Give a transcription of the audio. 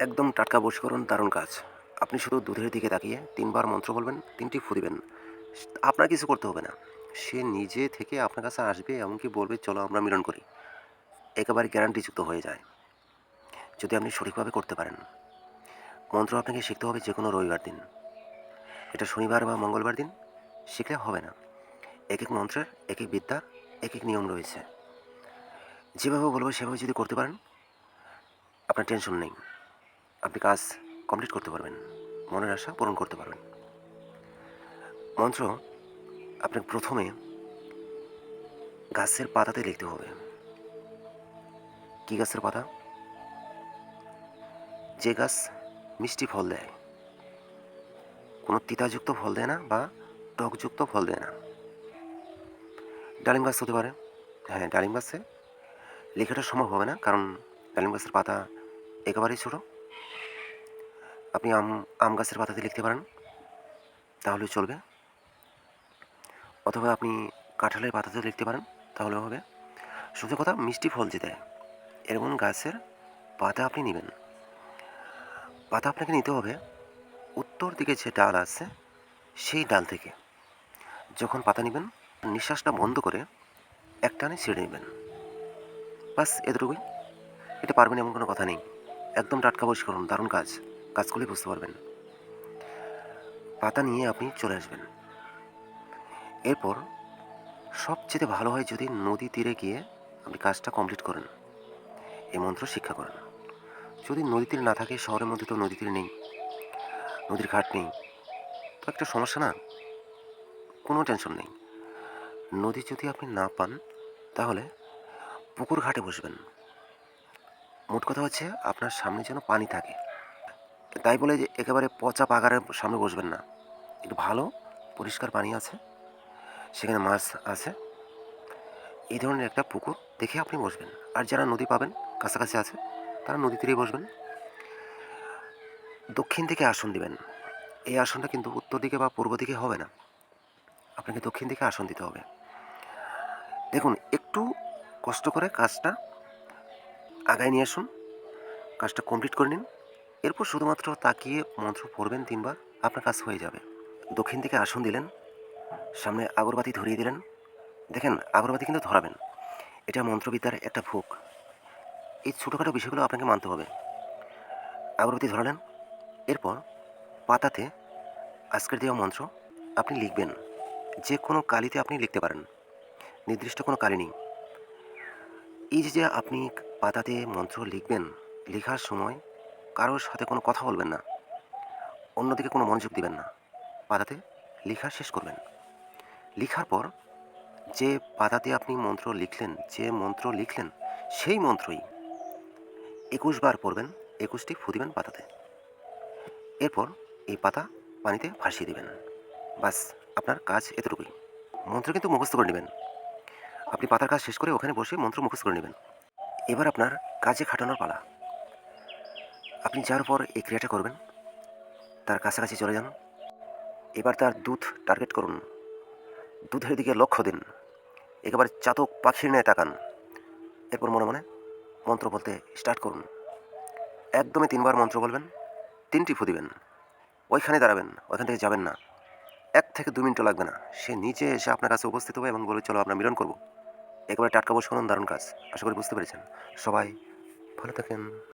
একদম টাটকা বশীকরণ দারুণ কাজ। আপনি শুধু দুধের দিকে তাকিয়ে ৩ বার মন্ত্র বলবেন, ৩ টি ফু দিবেন। আপনার কিছু করতে হবে না। সে নিজে থেকে আপনার কাছে আসবে এমনকি বলবে, "চলো আমরা মিলন করি।" একেবারে গ্যারান্টিযুক্ত হয়ে যায়। যদি আপনি সঠিকভাবে করতে পারেন। মন্ত্র আপনাকে শিখতে হবে যেকোনো রবিবার দিন। এটা শনিবার বা মঙ্গলবার দিন শিখলে হবে না। একেক মন্ত্রের একেক বিদ্যার একেক নিয়ম রয়েছে। যেভাবে বলব সেভাবে যদি করতে পারেন, আপনার টেনশন নেই। আপনি কাজ কমপ্লিট করতে পারবেন। মনের আশা পূরণ করতে পারবেন। মন্ত্র আপনাকে ১ম এ গাছের পাতাতে লিখতে হবে। কি গাছের পাতা? যে গাছ মিষ্টি ফল দেয়। কোনো তিতাযুক্ত ফল দেয় না বা টকযুক্ত ফল দেয় না। ডালিম গাছ হতে পারে। হ্যাঁ, ডালিম গাছে লেখাটা সম্ভব হবে না, কারণ ডালিম গাছের পাতা একেবারেই ছোট। আপনি আম গাছের পাতাতে লিখতে পারেন, তাহলেও চলবে। অথবা আপনি কাঁঠালের পাতাতেও লিখতে পারেন, তাহলেও হবে। সত্যি কথা, মিষ্টি ফল যে দেয়, এরকম গাছের পাতা আপনি নিবেন। পাতা আপনাকে নিতে হবে উত্তর দিকে যে ডাল আছে, সেই ডাল থেকে। যখন পাতা নিবেন, নিঃশ্বাসটা বন্ধ করে একটানে ছেড়ে নেবেন। বাস এতটুকুই। এটা পারবেন এমন কোনো কথা নেই। একদম টাটকা বশীকরণ, দারুণ কাজ। কাজ করলেই বুঝতে পারবেন। পাতা নিয়ে আপনি চলে আসবেন। এরপর সবচেয়ে ভালো হয় যদি নদী তীরে গিয়ে আপনি কাজটা কমপ্লিট করেন। এই মন্ত্র শিক্ষা করেন। যদি নদী তীর না থাকে, শহরের মধ্যে তো নদী তীর নেই, নদীর ঘাট নেই, তো একটা সমস্যা না? কোনো টেনশন নেই। নদী যদি আপনি না পান, তাহলে পুকুর ঘাটে বসবেন। মোট কথা হচ্ছে আপনার সামনে যেন পানি থাকে। তাই বলে যে একেবারে পচা পাগারের সামনে বসবেন না। একটু ভালো পরিষ্কার পানি আছে, সেখানে মাছ আছে, এই ধরনের একটা পুকুর দেখে আপনি বসবেন। আর যারা নদী পাবেন, কাছাকাছি আছে, তারা নদী তীরেই বসবেন। দক্ষিণ দিকে আসন দিবেন। এই আসনটা কিন্তু উত্তর দিকে বা পূর্ব দিকে হবে না। আপনাকে দক্ষিণ দিকে আসন দিতে হবে। দেখুন, একটু কষ্ট করে কাজটা আগায় নিয়ে আসুন। কাজটা কমপ্লিট করে নিন। এরপর শুধুমাত্র তাকিয়ে মন্ত্র পড়বেন ৩ বার, আপনার কাজ হয়ে যাবে। দক্ষিণ দিকে আসন দিলেন, সামনে আগরবাতি ধরিয়ে দিলেন। দেখেন, আগরবাতি কিন্তু ধরাবেন। এটা মন্ত্রবিদ্যার একটা ভোগ। এই ছোটোখাটো বিষয়গুলো আপনাকে মানতে হবে। আগরবাতি ধরালেন, এরপর পাতাতে আজকের দেওয়া মন্ত্র আপনি লিখবেন। যে কোনো কালিতে আপনি লিখতে পারেন। নির্দিষ্ট কোনো কালি নেই। এই যে আপনি পাতাতে মন্ত্র লিখবেন, লেখার সময় কারোর সাথে কোনো কথা বলবেন না। অন্যদিকে কোনো মনোযোগ দিবেন না। পাতাতে লেখা শেষ করবেন। লিখার পর যে পাতাতে আপনি মন্ত্র লিখলেন, যে মন্ত্র লিখলেন, সেই মন্ত্রই ২১ বার পড়বেন, ২১টি ফু দিবেন পাতাতে। এরপর এই পাতা পানিতে ভাসিয়ে দিবেন। বাস, আপনার কাজ এতটুকুই। মন্ত্র কিন্তু মুখস্থ করে নেবেন। আপনি পাতার কাজ শেষ করে ওখানে বসে মন্ত্র মুখস্থ করে নেবেন। এবার আপনার কাজে খাটানোর পালা। আপনি যার উপর এই ক্রিয়াটা করবেন, তার কাছাকাছি চলে যান। এবার তার দুধ টার্গেট করুন। দুধের দিকে লক্ষ্য দিন। একেবারে চাতক পাখির ন্যায় তাকান। এরপর মনে মনে মন্ত্র বলতে স্টার্ট করুন। একদমই ৩ বার মন্ত্র বলবেন, ৩টি ফু দিবেন। ওইখানে দাঁড়াবেন, ওইখান থেকে যাবেন না। ১ থেকে ২ মিনিটও লাগবে না। সে নিচে এসে আপনার কাছে উপস্থিত হবে এবং বলবে, "চলো আমরা মিলন করব।" একেবারে টাটকা বশীকরণ, দারুণ কাজ। আশা করি বুঝতে পেরেছেন। সবাই ভালো থাকেন।